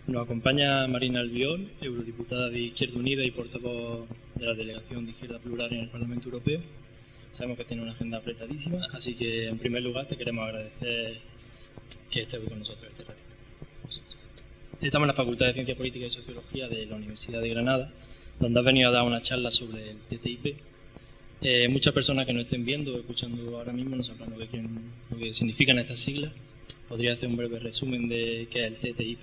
Nos acompaña Marina Albiol, eurodiputada de Izquierda Unida y portavoz de la Delegación de Izquierda Plural en el Parlamento Europeo. Sabemos que tiene una agenda apretadísima, así que en primer lugar te queremos agradecer que estés hoy con nosotros este ratito. Estamos en la Facultad de Ciencias Políticas y Sociología de la Universidad de Granada, donde has venido a dar una charla sobre el TTIP. Muchas personas que nos estén viendo o escuchando ahora mismo no sabrán lo que significan estas siglas. ¿Podría hacer un breve resumen de qué es el TTIP?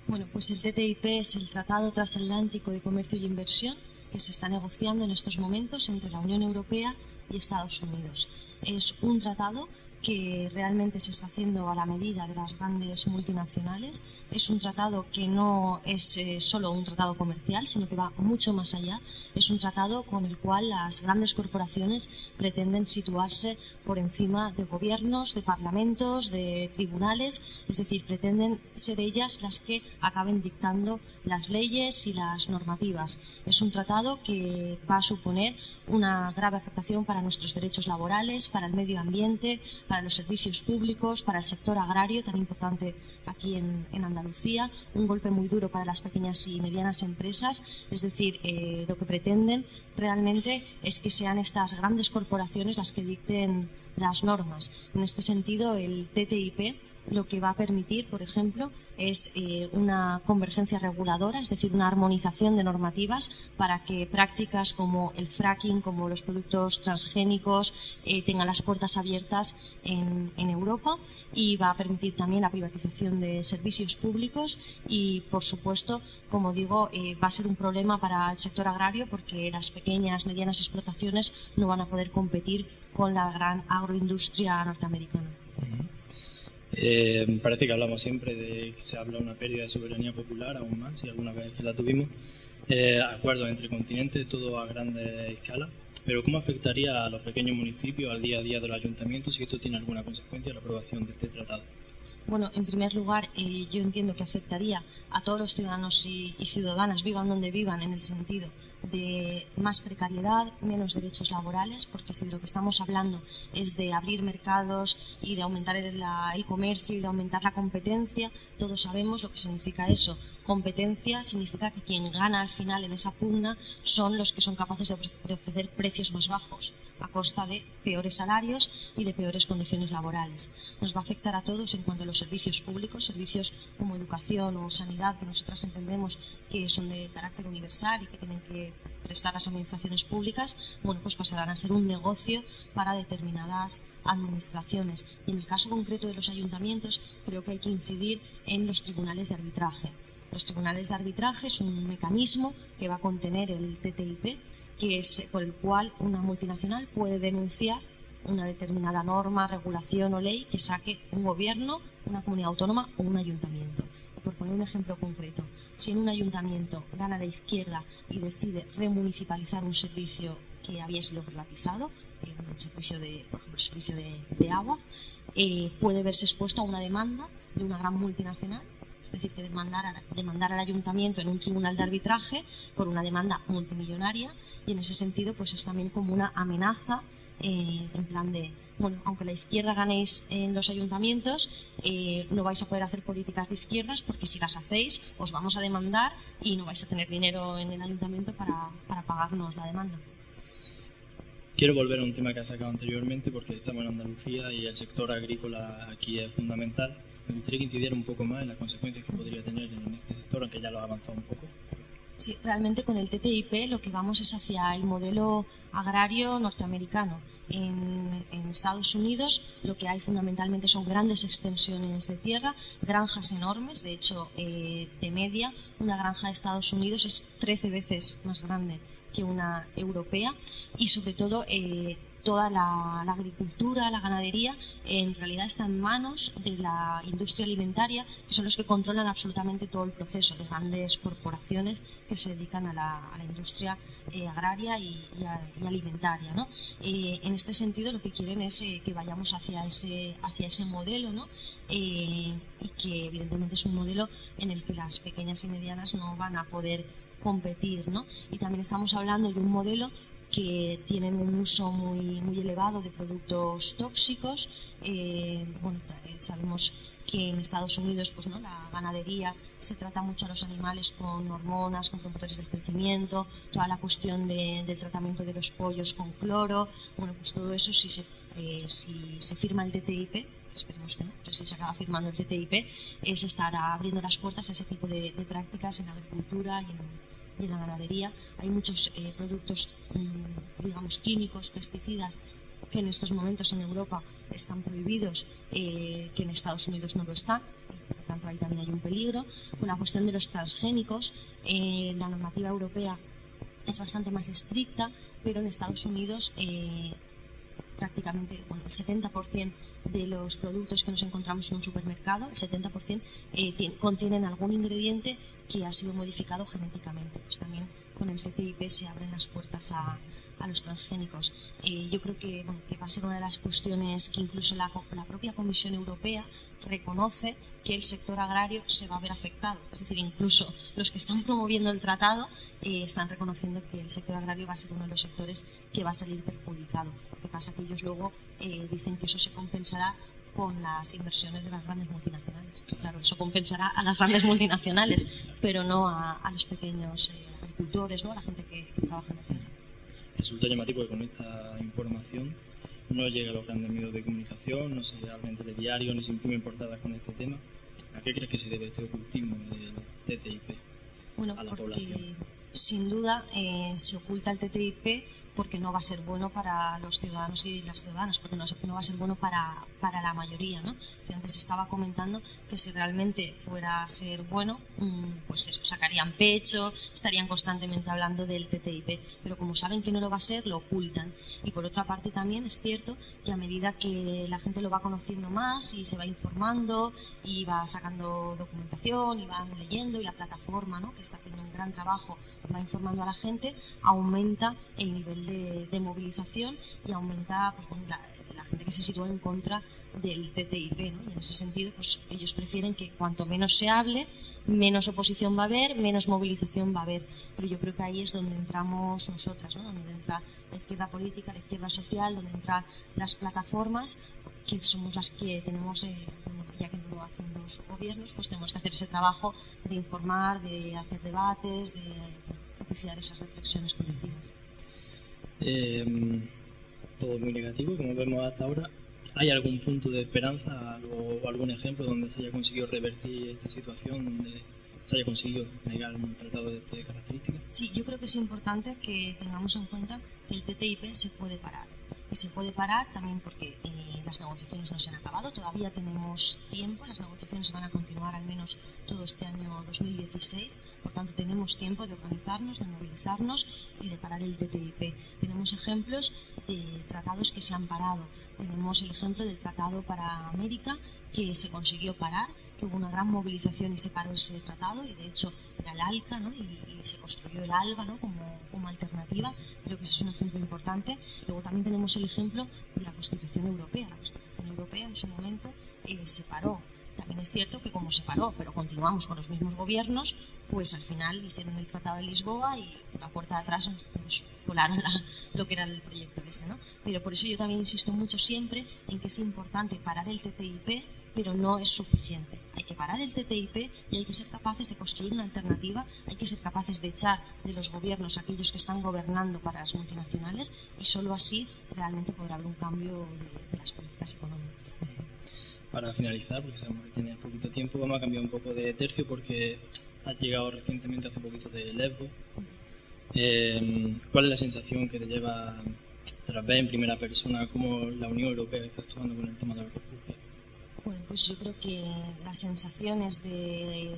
Bueno, pues el TTIP es el Tratado Transatlántico de Comercio y Inversión que se está negociando en estos momentos entre la Unión Europea y Estados Unidos. Es un tratado que realmente se está haciendo a la medida de las grandes multinacionales. Es un tratado que no es solo un tratado comercial, sino que va mucho más allá. Es un tratado con el cual las grandes corporaciones pretenden situarse por encima de gobiernos, de parlamentos, de tribunales, es decir, pretenden ser ellas las que acaben dictando las leyes y las normativas. Es un tratado que va a suponer una grave afectación para nuestros derechos laborales, para el medio ambiente, para los servicios públicos, para el sector agrario, tan importante aquí en Andalucía, un golpe muy duro para las pequeñas y medianas empresas, es decir, lo que pretenden realmente es que sean estas grandes corporaciones las que dicten las normas. En este sentido, el TTIP lo que va a permitir, por ejemplo, es una convergencia reguladora, es decir, una armonización de normativas para que prácticas como el fracking, como los productos transgénicos, tengan las puertas abiertas en Europa, y va a permitir también la privatización de servicios públicos y, por supuesto, como digo, va a ser un problema para el sector agrario porque las pequeñas, medianas explotaciones no van a poder competir con la gran agroindustria norteamericana. Parece que hablamos siempre de que se habla de una pérdida de soberanía popular, aún más, y alguna vez que la tuvimos. Acuerdos entre continentes, todo a grande escala. Pero ¿cómo afectaría a los pequeños municipios, al día a día de los ayuntamientos, si esto tiene alguna consecuencia la aprobación de este tratado? Bueno, en primer lugar, yo entiendo que afectaría a todos los ciudadanos y ciudadanas, vivan donde vivan, en el sentido de más precariedad, menos derechos laborales, porque si de lo que estamos hablando es de abrir mercados y de aumentar el comercio y de aumentar la competencia, todos sabemos lo que significa eso. Competencia significa que quien gana al final en esa pugna son los que son capaces de ofrecer precios más bajos a costa de peores salarios y de peores condiciones laborales. Nos va a afectar a todos en cuanto a los servicios públicos, servicios como educación o sanidad, que nosotras entendemos que son de carácter universal y que tienen que prestar las administraciones públicas, bueno, pues pasarán a ser un negocio para determinadas administraciones. Y en el caso concreto de los ayuntamientos, creo que hay que incidir en los tribunales de arbitraje. Los tribunales de arbitraje es un mecanismo que va a contener el TTIP, que es por el cual una multinacional puede denunciar una determinada norma, regulación o ley que saque un gobierno, una comunidad autónoma o un ayuntamiento. Y por poner un ejemplo concreto, si en un ayuntamiento gana la izquierda y decide remunicipalizar un servicio que había sido privatizado, un servicio de, por ejemplo, el servicio de agua, puede verse expuesto a una demanda de una gran multinacional. Es decir, que demandar al ayuntamiento en un tribunal de arbitraje por una demanda multimillonaria, y en ese sentido pues es también como una amenaza en plan de, bueno, aunque la izquierda ganéis en los ayuntamientos, no vais a poder hacer políticas de izquierdas porque si las hacéis os vamos a demandar y no vais a tener dinero en el ayuntamiento para pagarnos la demanda. Quiero volver a un tema que has sacado anteriormente porque estamos en Andalucía y el sector agrícola aquí es fundamental. Me gustaría que incidiera un poco más en las consecuencias que podría tener en este sector, aunque ya lo ha avanzado un poco. Sí, realmente con el TTIP lo que vamos es hacia el modelo agrario norteamericano. En Estados Unidos lo que hay fundamentalmente son grandes extensiones de tierra, granjas enormes. De hecho, de media, una granja de Estados Unidos es 13 veces más grande que una europea, y sobre todo toda la agricultura, la ganadería, en realidad está en manos de la industria alimentaria, que son los que controlan absolutamente todo el proceso, las grandes corporaciones que se dedican a la industria agraria y alimentaria, ¿no? En este sentido, lo que quieren es que vayamos hacia ese modelo, ¿no? Y que evidentemente es un modelo en el que las pequeñas y medianas no van a poder competir, ¿no? Y también estamos hablando de un modelo que tienen un uso muy elevado de productos tóxicos. Sabemos que en Estados Unidos pues, ¿no? la ganadería se trata mucho a los animales con hormonas, con promotores del crecimiento, toda la cuestión del tratamiento de los pollos con cloro. Bueno, pues todo eso si se firma el TTIP, esperemos que no, pero si se acaba firmando el TTIP, se estará abriendo las puertas a ese tipo de prácticas en la agricultura y en la ganadería. Hay muchos productos, digamos, químicos, pesticidas, que en estos momentos en Europa están prohibidos, que en Estados Unidos no lo están. Por lo tanto, ahí también hay un peligro. Con la cuestión de los transgénicos, la normativa europea es bastante más estricta, pero en Estados Unidos prácticamente el 70% de los productos que nos encontramos en un supermercado, el 70% contienen algún ingrediente que ha sido modificado genéticamente. Pues también con el TTIP se abren las puertas a los transgénicos. Yo creo que va a ser una de las cuestiones que incluso la propia Comisión Europea reconoce que el sector agrario se va a ver afectado. Es decir, incluso los que están promoviendo el tratado están reconociendo que el sector agrario va a ser uno de los sectores que va a salir perjudicado. Lo que pasa es que ellos luego dicen que eso se compensará con las inversiones de las grandes multinacionales. Claro, eso compensará a las grandes multinacionales, pero no a los pequeños agricultores, ¿no? A la gente que trabaja en la tierra. Resulta llamativo que con esta información no llega a los grandes medios de comunicación, no se habla en telediario, ni se imprimen portadas con este tema. ¿A qué crees que se debe este ocultismo del TTIP? Bueno, a la porque población? Sin duda se oculta el TTIP porque no va a ser bueno para los ciudadanos y las ciudadanas, porque no va a ser bueno para la mayoría, ¿no? Yo antes estaba comentando que si realmente fuera a ser bueno, pues eso, sacarían pecho, estarían constantemente hablando del TTIP, pero como saben que no lo va a ser, lo ocultan. Y por otra parte también es cierto que a medida que la gente lo va conociendo más y se va informando y va sacando documentación y van leyendo, y la plataforma, ¿no? que está haciendo un gran trabajo, va informando a la gente, aumenta el nivel de movilización y aumenta pues, la gente que se sitúa en contra del TTIP, ¿no? Y en ese sentido, pues ellos prefieren que cuanto menos se hable, menos oposición va a haber, menos movilización va a haber. Pero yo creo que ahí es donde entramos nosotras, ¿no? Donde entra la izquierda política, la izquierda social, donde entran las plataformas, que somos las que tenemos, ya que no lo hacen los gobiernos, pues tenemos que hacer ese trabajo de informar, de hacer debates, de propiciar esas reflexiones colectivas. Todo muy negativo, como vemos hasta ahora. ¿Hay algún punto de esperanza o algún ejemplo donde se haya conseguido revertir esta situación, donde se haya conseguido negar un tratado de estas características? Sí, yo creo que es importante que tengamos en cuenta que el TTIP se puede parar. Y se puede parar también porque las negociaciones no se han acabado, todavía tenemos tiempo, las negociaciones van a continuar al menos todo este año 2016, por tanto tenemos tiempo de organizarnos, de movilizarnos y de parar el TTIP. Tenemos ejemplos de tratados que se han parado, tenemos el ejemplo del Tratado para América, que se consiguió parar, que hubo una gran movilización y se paró ese tratado, y de hecho era el ALCA, ¿no? y se construyó el ALBA, ¿no? como alternativa. Creo que ese es un ejemplo importante. Luego también tenemos el ejemplo de la Constitución Europea. La Constitución Europea en su momento se paró. También es cierto que como se paró, pero continuamos con los mismos gobiernos, pues al final hicieron el Tratado de Lisboa y por la puerta de atrás nos volaron lo que era el proyecto ese, ¿no? Pero por eso yo también insisto mucho siempre en que es importante parar el TTIP, pero no es suficiente. Hay que parar el TTIP y hay que ser capaces de construir una alternativa, hay que ser capaces de echar de los gobiernos a aquellos que están gobernando para las multinacionales, y solo así realmente podrá haber un cambio de las políticas económicas. Para finalizar, porque sabemos que tienes poquito tiempo, vamos a cambiar un poco de tercio porque has llegado recientemente hace poquito de Lesbos. ¿Cuál es la sensación que te lleva tras ver en primera persona cómo la Unión Europea está actuando con el tema de los refugiados? Bueno, pues yo creo que las sensaciones de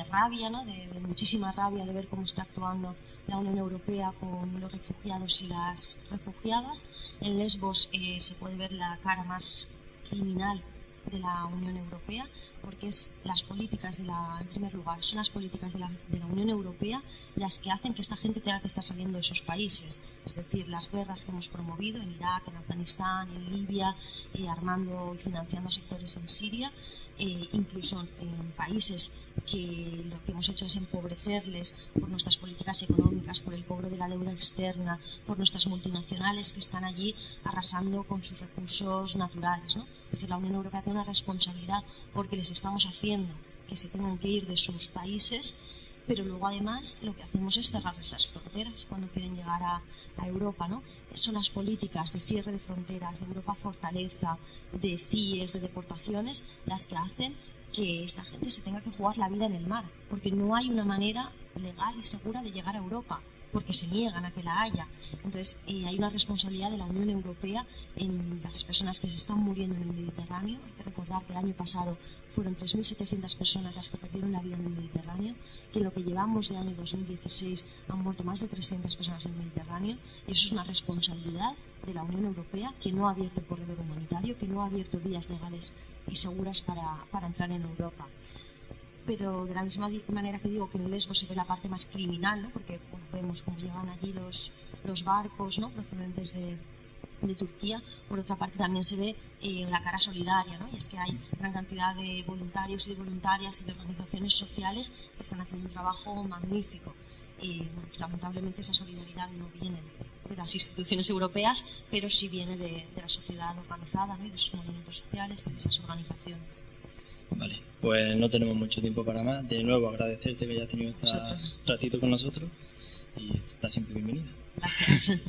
rabia, ¿no? de muchísima rabia de ver cómo está actuando la Unión Europea con los refugiados y las refugiadas. En Lesbos se puede ver la cara más criminal de la Unión Europea, porque es las políticas en primer lugar, son las políticas de la Unión Europea las que hacen que esta gente tenga que estar saliendo de esos países. Es decir, las guerras que hemos promovido en Irak, en Afganistán, en Libia, armando y financiando sectores en Siria, incluso en países que lo que hemos hecho es empobrecerles por nuestras políticas económicas, por el cobro de la deuda externa, por nuestras multinacionales que están allí arrasando con sus recursos naturales, ¿no? Es decir, la Unión Europea tiene una responsabilidad porque les estamos haciendo que se tengan que ir de sus países, pero luego además lo que hacemos es cerrarles las fronteras cuando quieren llegar a Europa, ¿no? Son las políticas de cierre de fronteras, de Europa Fortaleza, de CIES, de deportaciones, las que hacen que esta gente se tenga que jugar la vida en el mar, porque no hay una manera legal y segura de llegar a Europa, porque se niegan a que la haya. Entonces hay una responsabilidad de la Unión Europea en las personas que se están muriendo en el Mediterráneo. Hay que recordar que el año pasado fueron 3.700 personas las que perdieron la vida en el Mediterráneo, que en lo que llevamos de año 2016 han muerto más de 300 personas en el Mediterráneo, y eso es una responsabilidad de la Unión Europea, que no ha abierto el corredor humanitario, que no ha abierto vías legales y seguras para entrar en Europa. Pero de la misma manera que digo que en Lesbos se ve la parte más criminal, ¿no? Porque vemos cómo llegan allí los barcos, ¿no? Procedentes de Turquía, por otra parte también se ve la cara solidaria, ¿no? Y es que hay gran cantidad de voluntarios y de voluntarias y de organizaciones sociales que están haciendo un trabajo magnífico. Pues, lamentablemente esa solidaridad no viene de las instituciones europeas, pero sí viene de la sociedad organizada, ¿no? Y de sus movimientos sociales y de esas organizaciones. Vale, pues no tenemos mucho tiempo para más. De nuevo agradecerte que hayas tenido este ratito con nosotros y estás siempre bienvenida. Gracias.